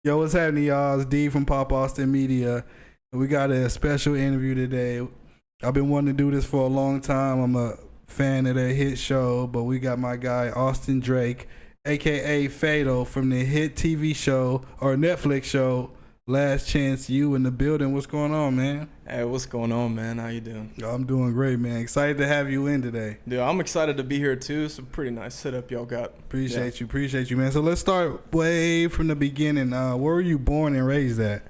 Yo, what's happening, y'all? It's D from Pop Austin Media. We got a special interview today. I've been wanting to do this for a long time. I'm a fan of their hit show, but we got my guy Austin Drake, aka Phatahl, from the hit TV show or Netflix show Last Chance U, in the building. What's going on, man? Hey, what's going on, man? How you doing? I'm doing great, man. Excited to have you in today. Dude, I'm excited to be here too. It's a pretty nice setup y'all got. Appreciate you, man. So let's start way from the beginning. Where were you born and raised at?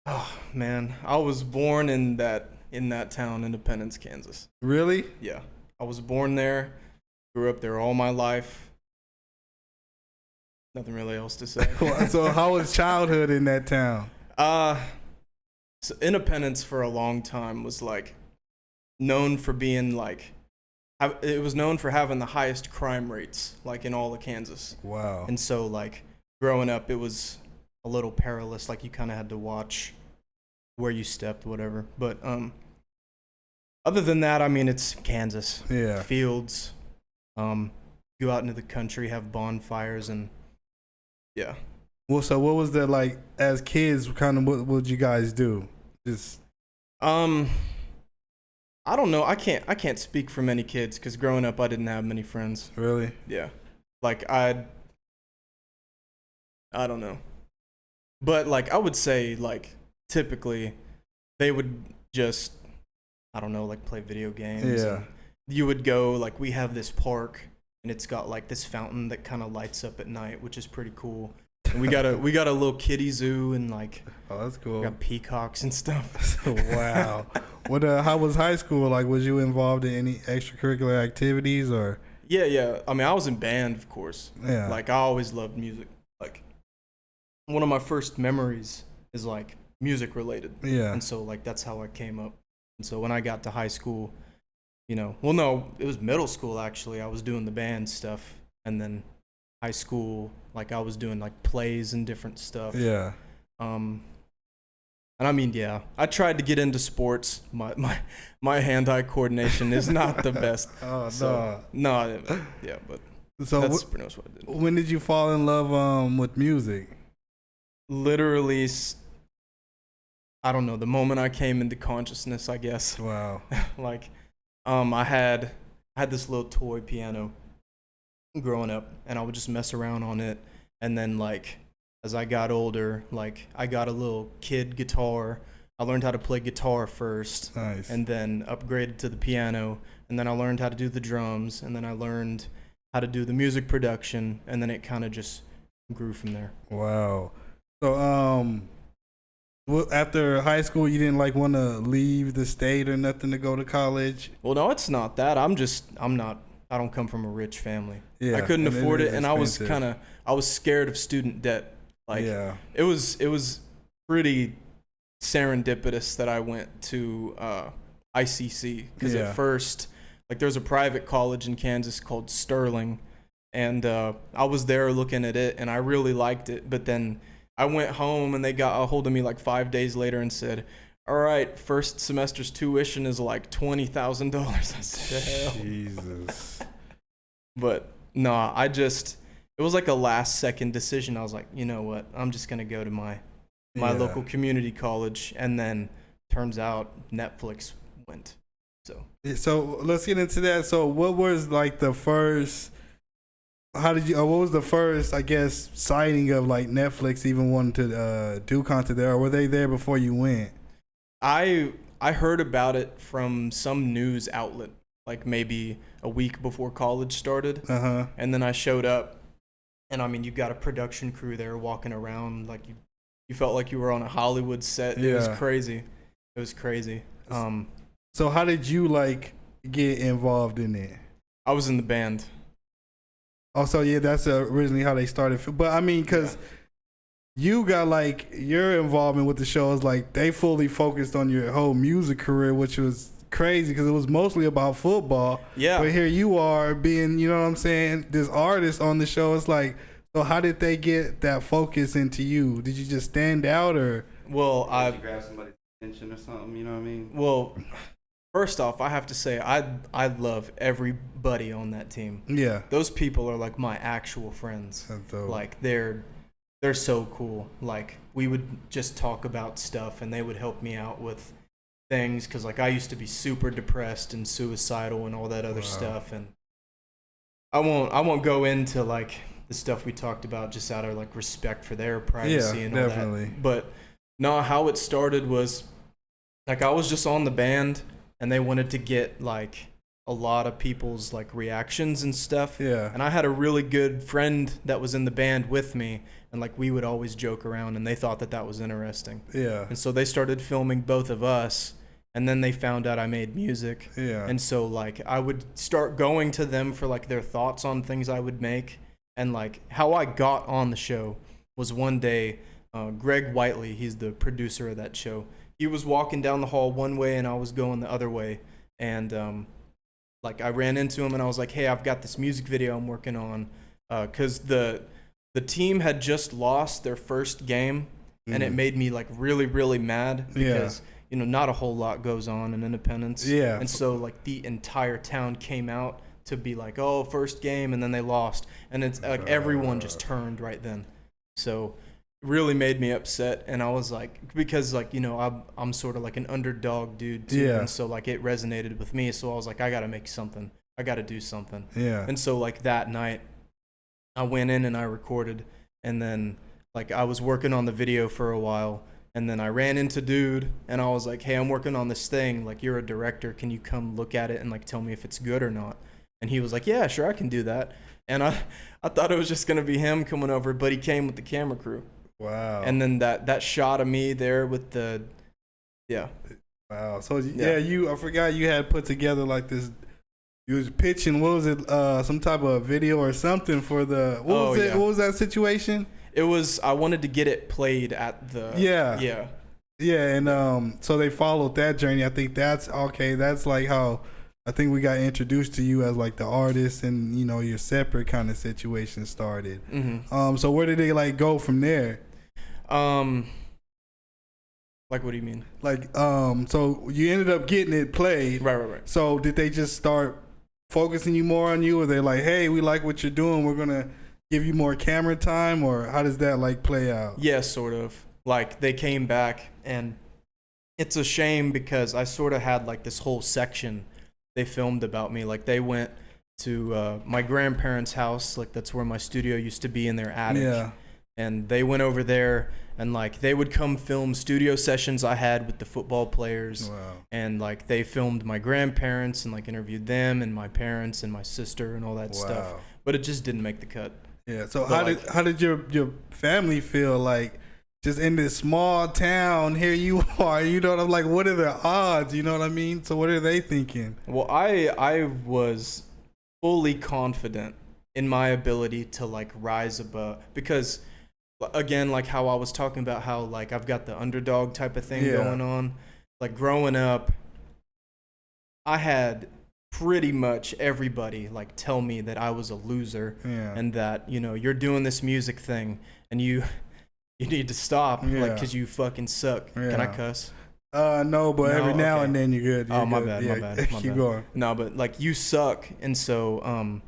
Oh man, I was born in that town, Independence, Kansas. Really? Yeah, I was born there, grew up there all my life. Nothing really else to say. So how was childhood in that town? So Independence for a long time was like known for being like, it was known for having the highest crime rates like in all of Kansas. Wow. And so like growing up, it was a little perilous. Like you kind of had to watch where you stepped, whatever. But other than that, I mean, it's Kansas. Yeah. Fields. Go out into the country, have bonfires, and yeah. Well, so what was that like as kids? Kind of what would you guys do? Just I don't know. I can't speak for many kids because growing up, I didn't have many friends. Really? Yeah. Like I don't know. But like I would say like typically they would just, I don't know, like play video games. Yeah. And you would go, like we have this park and it's got like this fountain that kind of lights up at night, which is pretty cool. And we got a little kiddie zoo and like, oh, that's cool. Got peacocks and stuff. Wow. What? How was high school? Like, was you involved in any extracurricular activities or? Yeah. I mean, I was in band, of course. Yeah. Like I always loved music. Like one of my first memories is like music related. Yeah. And so like that's how I came up. And so when I got to high school, well, no, it was middle school actually. I was doing the band stuff, and then high school, like I was doing like plays and different stuff. Yeah. And I mean, yeah, I tried to get into sports. My hand-eye coordination is not the best. Oh, so, no. Yeah, but so that's pretty much what I did. When did you fall in love with music? Literally, I don't know, the moment I came into consciousness, I guess. Wow. Like, I had this little toy piano growing up, and I would just mess around on it. And then, like, as I got older, like, I got a little kid guitar. I learned how to play guitar first. Nice. And then upgraded to the piano. And then I learned how to do the drums. And then I learned how to do the music production. And then it kind of just grew from there. Wow. So, after high school, you didn't like want to leave the state or nothing to go to college? Well, no, it's not that. I don't come from a rich family. Yeah, I couldn't afford it, and expensive. I was scared of student debt. Like, yeah. It was pretty serendipitous that I went to ICC because at first, like, there's a private college in Kansas called Sterling, and I was there looking at it, and I really liked it. But then I went home, and they got a hold of me like 5 days later and said, all right, first semester's tuition is like $20,000. I said, hell. Jesus. But no, it was like a last second decision. I was like, you know what? I'm just going to go to my local community college. And then turns out Netflix went. So let's get into that. So what was like the first, what was the first, I guess, sighting of like Netflix even wanting to do content there? Or were they there before you went? I heard about it from some news outlet, like maybe a week before college started. Uh-huh. And then I showed up, and I mean, you got a production crew there walking around like you felt like you were on a Hollywood set. It was crazy. So how did you like get involved in it? I was in the band. Oh, so yeah, that's originally how they started. But I mean, because you got like your involvement with the show is like they fully focused on your whole music career, which was crazy because it was mostly about football. Yeah. But here you are being, you know what I'm saying, this artist on the show. It's like, so how did they get that focus into you? Did you just stand out or? Well, I grab somebody's attention or something. You know what I mean? Well, first off, I have to say I love everybody on that team. Yeah. Those people are like my actual friends. That's dope. Like they're they're so cool. Like, we would just talk about stuff, and they would help me out with things, because like I used to be super depressed and suicidal and all that other stuff, and I won't go into like the stuff we talked about, just out of like respect for their privacy and all that. But no, how it started was like I was just on the band, and they wanted to get like a lot of people's like reactions and stuff. Yeah. And I had a really good friend that was in the band with me, and like we would always joke around, and they thought that that was interesting. Yeah. And so they started filming both of us, and then they found out I made music. Yeah. And so like I would start going to them for like their thoughts on things I would make. And like how I got on the show was one day, Greg Whiteley, he's the producer of that show. He was walking down the hall one way and I was going the other way. And like I ran into him and I was like, hey, I've got this music video I'm working on. Cause the team had just lost their first game, and it made me like really, really mad because you know, not a whole lot goes on in Independence. Yeah. And so like the entire town came out to be like, oh, first game, and then they lost. And it's like everyone just turned right then. So it really made me upset. And I was like, because like, you know, I'm sort of like an underdog dude too. Yeah. And so like it resonated with me. So I was like, I got to make something. I got to do something. Yeah. And so like that night I went in and I recorded, and then like I was working on the video for a while. And then I ran into dude, and I was like, hey, I'm working on this thing. Like, you're a director. Can you come look at it and like tell me if it's good or not? And he was like, yeah, sure, I can do that. And I thought it was just going to be him coming over, but he came with the camera crew. Wow. And then that shot of me there with the, yeah. Wow. So, yeah, I forgot you had put together like this, you was pitching, what was it, some type of video or something for the, what was that situation? It was, I wanted to get it played at the, Yeah, and so they followed that journey. I think that's like how I think we got introduced to you as like the artist, and you know, your separate kind of situation started. Mm-hmm. So where did they like go from there? Like, what do you mean? Like, so you ended up getting it played. Right. So did they just start focusing you more on you, or they like, hey, we like what you're doing, we're gonna give you more camera time, or how does that like play out? Yeah, sort of. Like they came back, and it's a shame because I sort of had like this whole section they filmed about me. Like they went to my grandparents' house, like that's where my studio used to be, in their attic. Yeah. And they went over there, and like they would come film studio sessions I had with the football players. Wow. And like they filmed my grandparents and like interviewed them and my parents and my sister and all that stuff. But it just didn't make the cut. Yeah. So But how did your family feel, like just in this small town, here you are, you know what I'm like, what are the odds, you know what I mean? So what are they thinking? Well, I was fully confident in my ability to like rise above, because again, like how I was talking about how like I've got the underdog type of thing going on. Like growing up, I had pretty much everybody like tell me that I was a loser, and that, you know, you're doing this music thing and you need to stop, like, cause you fucking suck. Can I cuss? No, but every now and then you're good. My bad. Keep going. No, but like you suck. And so,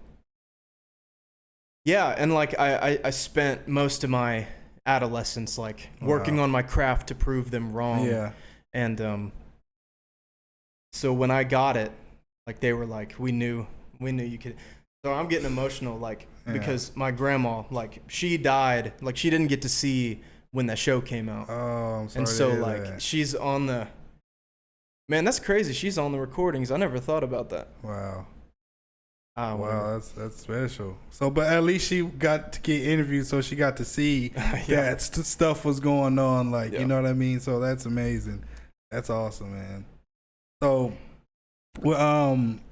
yeah. And like, I spent most of my adolescence, like working on my craft to prove them wrong. Yeah. And, so when I got it, like they were like, we knew you could. So I'm getting emotional, like, because my grandma, like, she died, like, she didn't get to see when that show came out. Oh, I'm sorry. And so, like, she's on the, man, that's crazy. She's on the recordings. I never thought about that. Wow. Wow, that's special. So, but at least she got to get interviewed, so she got to see that stuff was going on, like, you know what I mean? So that's amazing. That's awesome, man. So,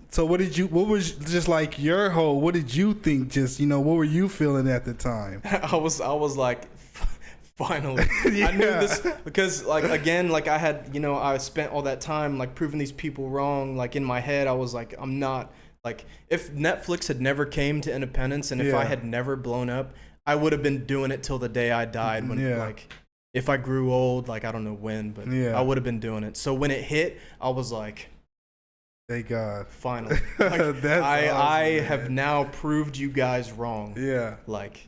so what was just like your whole, what did you think, just, you know, what were you feeling at the time? I was like, finally. I knew this, because like, again, like I had, you know, I spent all that time like proving these people wrong. Like in my head, I was like, I'm not, like, if Netflix had never came to Independence, and if I had never blown up, I would have been doing it till the day I died. When like, if I grew old, like I don't know when, but I would have been doing it. So when it hit, I was like, thank God. Finally. Like, That's awesome, I have now proved you guys wrong. Yeah. Like,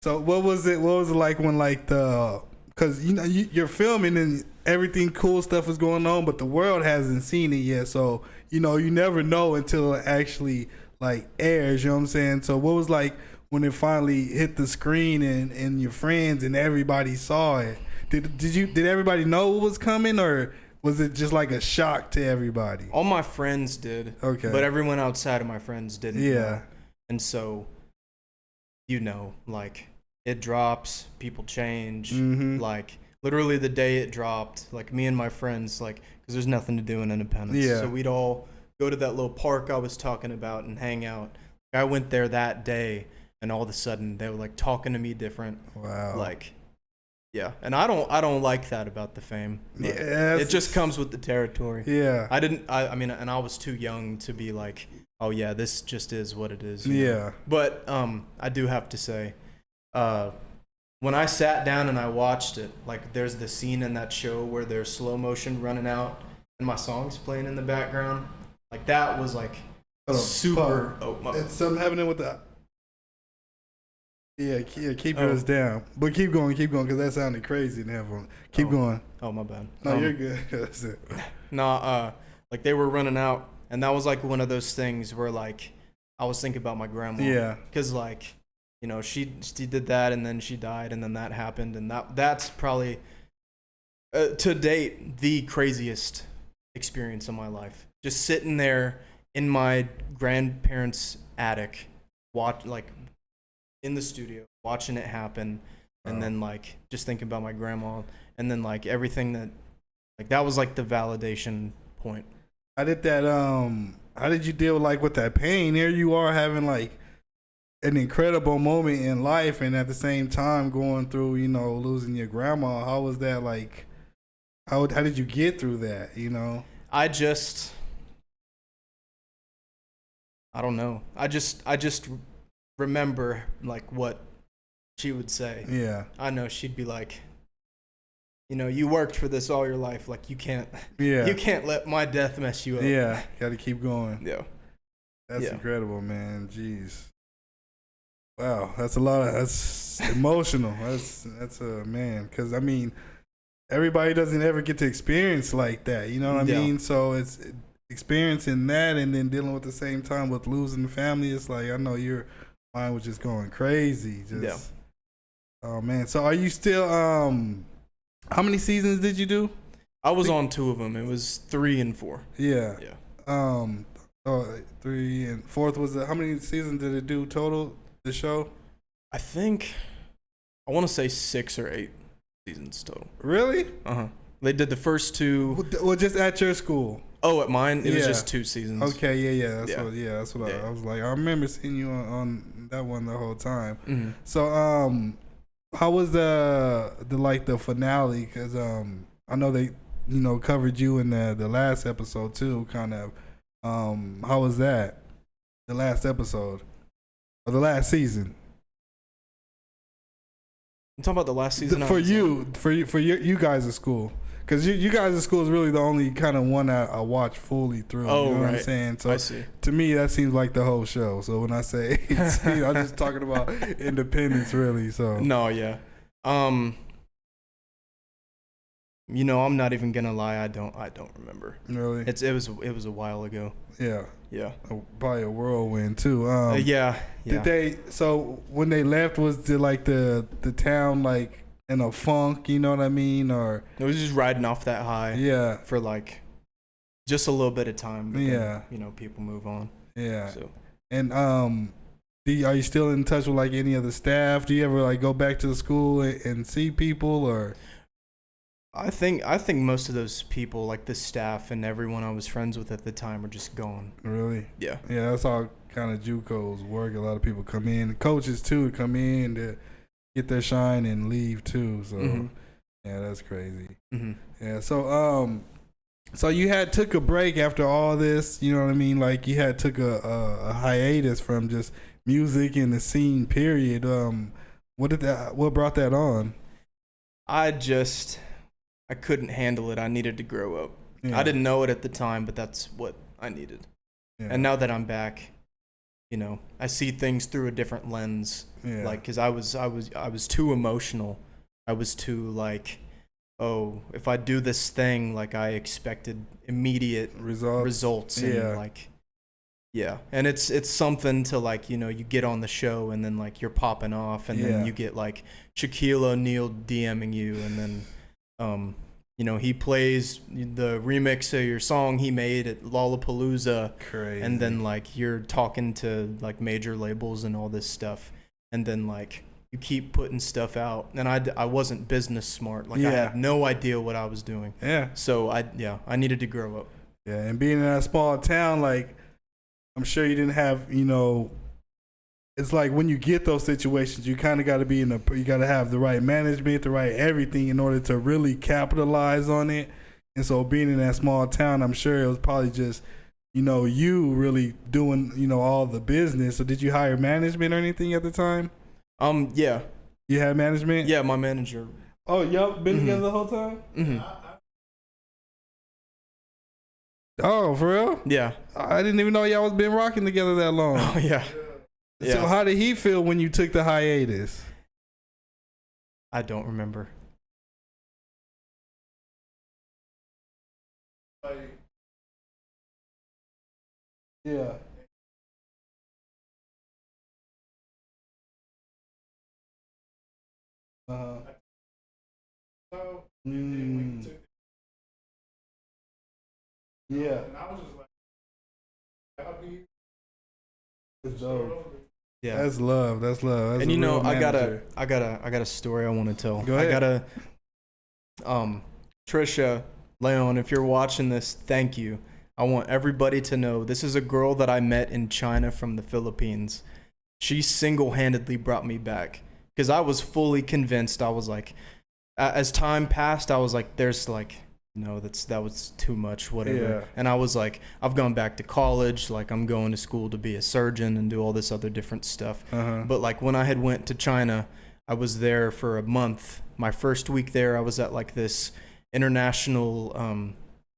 So what was it? What was it like when like because you know you're filming and everything cool stuff is going on, but the world hasn't seen it yet. So you know you never know until it actually like airs. You know what I'm saying? So what was like when it finally hit the screen and your friends and everybody saw it? Did everybody know what was coming, or was it just like a shock to everybody? All my friends did. Okay. But everyone outside of my friends didn't. Yeah. Know. And so, like, it drops, people change. Mm-hmm. Like, literally the day it dropped, like, me and my friends, like, because there's nothing to do in Independence. Yeah. So we'd all go to that little park I was talking about and hang out. I went there that day, and all of a sudden, they were, like, talking to me different. Wow. Like, yeah. And I don't like that about the fame. Yeah. It just comes with the territory. Yeah. I mean, and I was too young to be like, oh yeah, this just is what it is. You know? Yeah. But I do have to say, when I sat down and I watched it, like there's the scene in that show where there's slow motion running out and my song's playing in the background. Like that was like super. It's something happening with the. Yeah, keep yours down. But keep going, because that sounded crazy in headphones. Keep going. Oh, my bad. No, you're good. That's it. No, like they were running out, and that was like one of those things where like I was thinking about my grandma. Yeah. Because like, you know, she did that, and then she died, and then that happened, and that's probably to date the craziest experience of my life. Just sitting there in my grandparents' attic, in the studio, watching it happen, and then like just thinking about my grandma, and then like everything that was like the validation point. How did you deal with that pain? Here you are having like an incredible moment in life, and at the same time going through, you know, losing your grandma. How was that like? How did you get through that? You know, I don't know. I just remember like what she would say. Yeah. I know she'd be like, you know, you worked for this all your life. Like you can't let my death mess you up. Yeah. Got to keep going. Yeah. That's incredible, man. Jeez. Wow. That's that's emotional. That's a man. 'Cause I mean, everybody doesn't ever get to experience like that. You know what I mean? So it's experiencing that and then dealing with the same time with losing the family. It's like, I know your mind was just going crazy. Oh man. So are you still how many seasons did you do? I was on 2 of them. It was 3 and 4. Yeah. Yeah. 3 and 4th was how many seasons did it do total, the show? I think I want to say 6 or 8 seasons total. Really? Uh-huh. They did the first 2. Well, just at your school. Oh, at mine, it was just 2 seasons. Okay, yeah. That's what I was like. I remember seeing you on that one the whole time. Mm-hmm. So, how was the finale? Because I know they covered you in the last episode too. Kind of. How was that? The last episode or the last season? I'm talking about the last season. For you guys at school. Because you guys at school is really the only kind of one I watch fully through. Oh, you know right. what I'm saying? So I see. To me, that seems like the whole show. So when I say, I'm just talking about Independence, really. So no, yeah. You know, I'm not even gonna lie. I don't remember. Really, it was a while ago. Yeah. Probably a whirlwind too. Yeah. Did they? So when they left, was the town like in a funk? You know what I mean? Or it was just riding off that high. Yeah. For like just a little bit of time. But yeah. Then, you know, people move on. Yeah. So. And are you still in touch with like any of the staff? Do you ever like go back to the school and see people or? I think most of those people, like the staff and everyone I was friends with at the time, are just gone. Really? Yeah. Yeah, that's how kind of JUCOs work. A lot of people come in, coaches too, come in to get their shine and leave too. So, yeah, that's crazy. Mm-hmm. Yeah. So you took a break after all this. You know what I mean? Like you took a hiatus from just music and the scene. Period. What brought that on? I couldn't handle it. I needed to grow up. Yeah. I didn't know it at the time, but that's what I needed. Yeah. And now that I'm back, you know, I see things through a different lens. Yeah. Like, cause I was too emotional. I was too like, oh, if I do this thing, like I expected immediate results and like, yeah. And it's something to like, you know, you get on the show and then like you're popping off and then you get like Shaquille O'Neal DMing you and then, you know, he plays the remix of your song he made at Lollapalooza. Crazy. And then like you're talking to like major labels and all this stuff. And then like you keep putting stuff out. And I wasn't business smart. Like I had no idea what I was doing. Yeah. So I needed to grow up. Yeah. And being in a small town, like, I'm sure you didn't have, you know, it's like when you get those situations, you kind of got to be you got to have the right management, the right everything in order to really capitalize on it. And so being in that small town, I'm sure it was probably just, you know, you really doing, you know, all the business. So did you hire management or anything at the time? Yeah. You had management? Yeah, my manager. Oh, y'all been together the whole time? Mm-hmm. Oh, for real? Yeah. I didn't even know y'all was been rocking together that long. Oh, yeah. So how did he feel when you took the hiatus? I don't remember. Yeah. Yeah. And I was just like, I'll be. It's dope. Yeah. That's love. That's love. That's and you know, I got manager. a story I want to tell. Go ahead. Trisha, Leon, if you're watching this, thank you. I want everybody to know this is a girl that I met in China from the Philippines. She single-handedly brought me back because I was fully convinced. I was like, as time passed, I was like, there's like, no, that was too much, whatever. Yeah. And I was like, I've gone back to college, like I'm going to school to be a surgeon and do all this other different stuff. But like when I had went to China, I was there for a month. My first week there, I was at like this international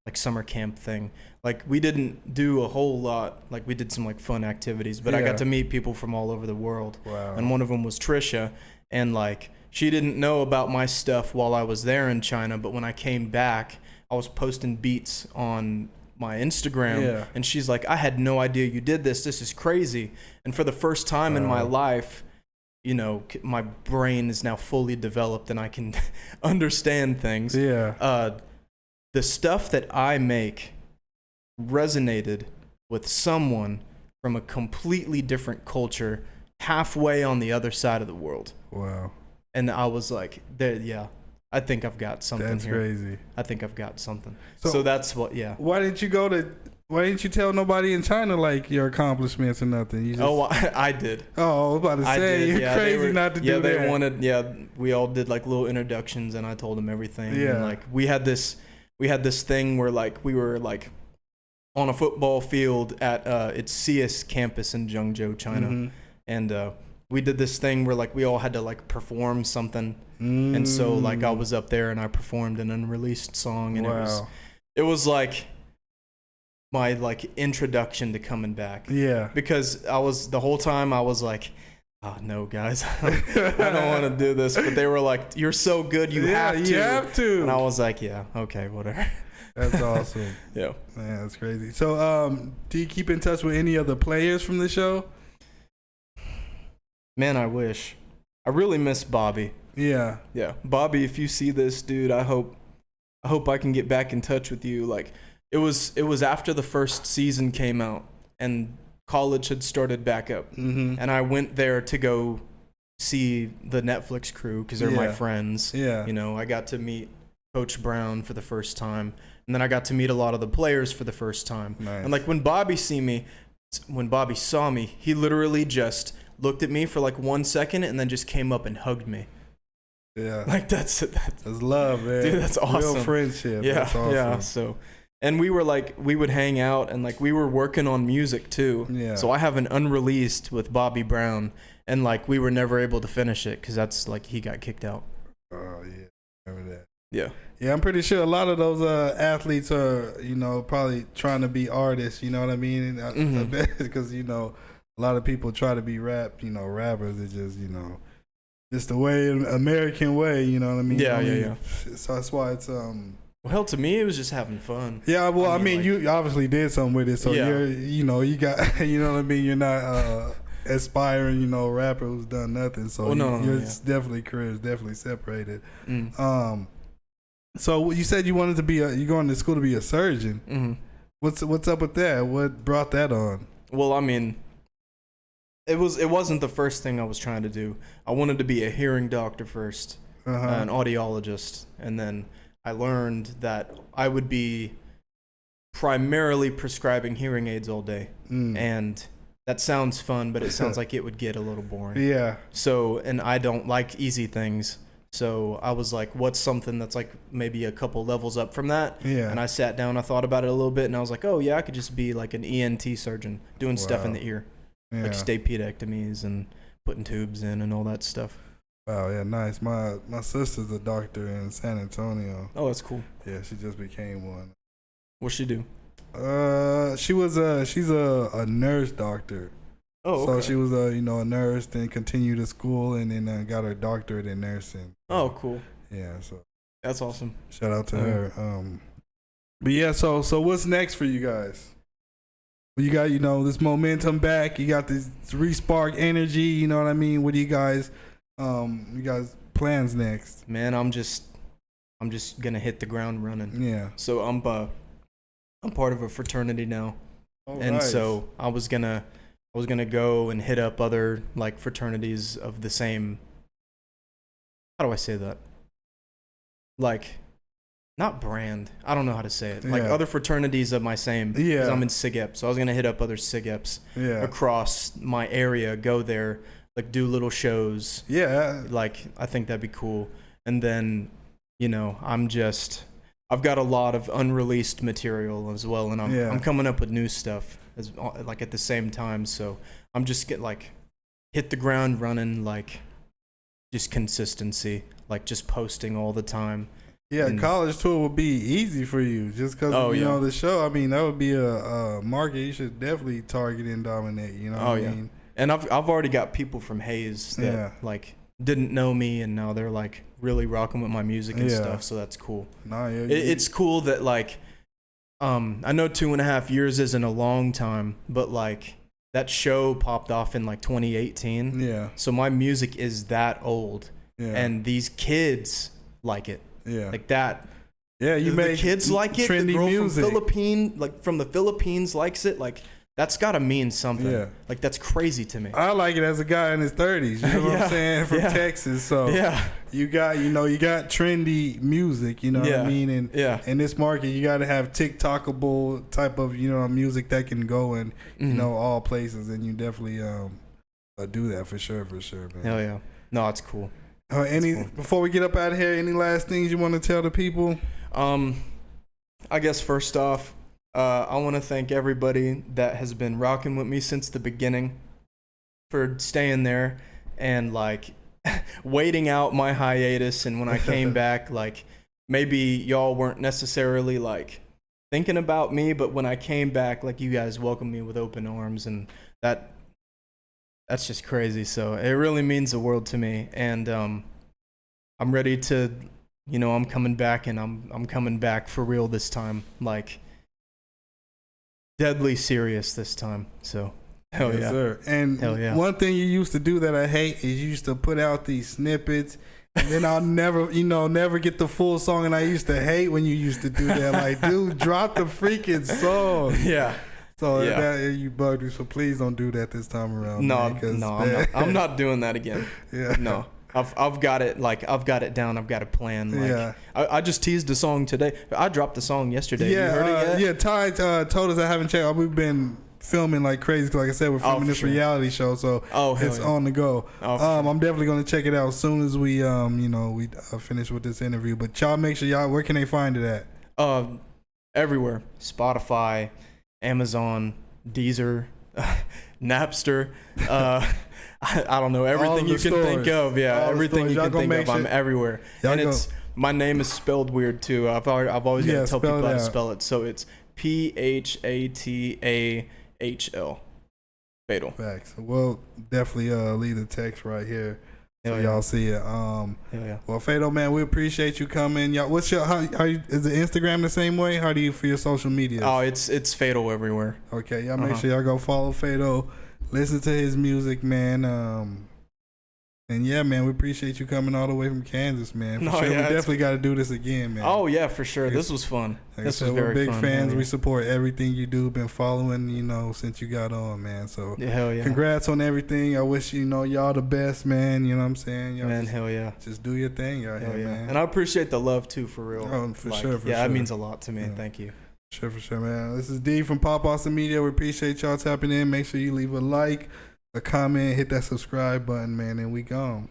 like summer camp thing. Like we didn't do a whole lot. Like we did some like fun activities, but I got to meet people from all over the world. Wow. And one of them was Trisha, and like she didn't know about my stuff while I was there in China, but when I came back, I was posting beats on my Instagram, and she's like, I had no idea you did this. This is crazy. And for the first time in my life, you know, my brain is now fully developed and I can understand things. Yeah. The stuff that I make resonated with someone from a completely different culture halfway on the other side of the world. Wow. And I was like, I think I've got something That's here. crazy. I think I've got something. So that's what, Why didn't you tell nobody in China like your accomplishments or nothing? You just, I did. Oh, I was about to say, you're crazy not to do that. Yeah, they wanted, we all did like little introductions and I told them everything. Yeah. And like we had this thing where like we were like on a football field at its CS campus in Zhengzhou, China. And we did this thing where like we all had to like perform something. And so like I was up there and I performed an unreleased song, and it was like my like introduction to coming back. Yeah. Because the whole time I was like, oh no guys, I don't want to do this. But they were like, you're so good, you have to. And I was like, yeah, okay, whatever. That's awesome. Yeah. Man, that's crazy. So do you keep in touch with any other players from the show? Man, I wish. I really miss Bobby. Yeah. Yeah. Bobby, if you see this, dude, I hope I can get back in touch with you. Like it was after the first season came out and college had started back up. And I went there to go see the Netflix crew because they're my friends. Yeah. You know, I got to meet Coach Brown for the first time, and then I got to meet a lot of the players for the first time. Nice. And like when Bobby saw me, he literally just looked at me for like 1 second and then just came up and hugged me. Yeah. Like that's love, man. Dude, that's awesome. Real friendship. Yeah. That's awesome. Yeah. So, and we would hang out and like we were working on music too. Yeah. So I have an unreleased with Bobby Brown, and like we were never able to finish it because that's like he got kicked out. Oh yeah. Remember that. Yeah. Yeah, I'm pretty sure a lot of those athletes are, you know, probably trying to be artists, you know what I mean? I bet because, you know, a lot of people try to be rappers. It's just, just the way, American way, you know what I mean? Yeah. So that's why it's Well, hell, to me, it was just having fun. Yeah, well, I mean, you obviously did something with it, so you're, you got, you know what I mean? You're not aspiring, rapper who's done nothing. So definitely career is definitely separated. So you said you wanted to be you going to school to be a surgeon. Mm-hmm. What's up with that? What brought that on? Well, I mean, it wasn't the first thing I was trying to do. I wanted to be a hearing doctor first, an audiologist, and then I learned that I would be primarily prescribing hearing aids all day. And that sounds fun, but it sounds like it would get a little boring. Yeah. So, and I don't like easy things. So I was like, what's something that's like maybe a couple levels up from that? Yeah. And I sat down, I thought about it a little bit, and I was like, oh yeah, I could just be like an ENT surgeon doing stuff in the ear. Yeah. Like stapedectomies and putting tubes in and all that stuff. Wow, yeah, nice. My sister's a doctor in San Antonio. Oh, that's cool. Yeah, she just became one. What'd she do? She's a nurse doctor. Oh, so okay. she was a nurse, then continued to school, and then got her doctorate in nursing. Oh, cool. Yeah, so that's awesome. Shout out to her. But yeah, so what's next for you guys? You got this momentum back. You got this re-spark energy. You know what I mean? What do you guys plans next? Man, I'm just gonna hit the ground running. Yeah. So I'm part of a fraternity now, and nice. so I was gonna go and hit up other like fraternities of the same. How do I say that? Like, not brand. I don't know how to say it. Like other fraternities of my same. Yeah. Because I'm in SIGEP, so I was gonna hit up other SIGEPs across my area. Go there, like do little shows. Yeah. Like I think that'd be cool. And then, I've got a lot of unreleased material as well, and I'm coming up with new stuff at the same time. So I'm just hit the ground running, like just consistency, like just posting all the time. Yeah, college tour would be easy for you just because the show. I mean, that would be a market you should definitely target and dominate. You know what I mean? And I've already got people from Hayes that didn't know me, and now they're like really rocking with my music and stuff. So that's cool. It's cool that I know 2.5 years isn't a long time, but like that show popped off in like 2018. Yeah. So my music is that old, and these kids like it. Yeah. Like that. Yeah, the kids like it. Trendy the girl music. from the Philippines likes it. Like that's gotta mean something. Yeah. Like that's crazy to me. I like it as a guy in his 30s. You know what I'm saying? From Texas. So you got trendy music, you know what I mean? And in this market you gotta have TikTokable type of, music that can go in, all places, and you definitely do that for sure, man. Hell yeah. No, it's cool. Before we get up out of here, any last things you want to tell the people? I guess first off, I want to thank everybody that has been rocking with me since the beginning for staying there and like waiting out my hiatus. And when I came back, like maybe y'all weren't necessarily like thinking about me, but when I came back, like you guys welcomed me with open arms, and that's just crazy. So it really means the world to me. And I'm ready to, I'm coming back, and I'm coming back for real this time. Like deadly serious this time. So hell yeah. Sir. And one thing you used to do that I hate is you used to put out these snippets, and then I'll never get the full song. And I used to hate when you used to do that. Like, dude, drop the freaking song. Yeah. So that you bugged me. So please don't do that this time around. No, I'm not doing that again. Yeah. No. I've got it down. I've got a plan. Like, I just teased the song today. I dropped the song yesterday. Yeah, you heard it yet? Ty told us I haven't checked. We've been filming like crazy. Like I said, we're filming this reality show, so it's on the go. I'm definitely gonna check it out as soon as we finish with this interview. But y'all make sure where can they find it at? Everywhere. Spotify, Amazon, Deezer, Napster. I don't know, everything you can think of. Yeah, everything you can think of. I'm everywhere. And my name is spelled weird too. I've always got to tell people how to spell it. So it's Phatall. Phatahl. Facts. We'll definitely leave the text right here so Hell y'all yeah. see it. Hell yeah. Well, Phatahl, man, we appreciate you coming. Y'all, what's your is the Instagram the same way? How do you for your social media? Oh, it's Phatahl everywhere. Okay, y'all make sure y'all go follow Phatahl, listen to his music, man. And yeah, man, we appreciate you coming all the way from Kansas, man. For sure, we definitely got to do this again, man. Oh yeah, for sure. This was fun. Like this I said, was very we're big fun. fans. Yeah. We support everything you do. Been following, since you got on, man. So yeah, hell yeah. Congrats on everything. I wish y'all the best, man. You know what I'm saying? Y'all Man, hell yeah. Just do your thing out here, man. And I appreciate the love too, for real. Oh, for sure. Yeah, that means a lot to me. Yeah. Thank you. For sure, man. This is D from Pop Austin Media. We appreciate y'all tapping in. Make sure you leave a like, a comment, hit that subscribe button, man, and we gone.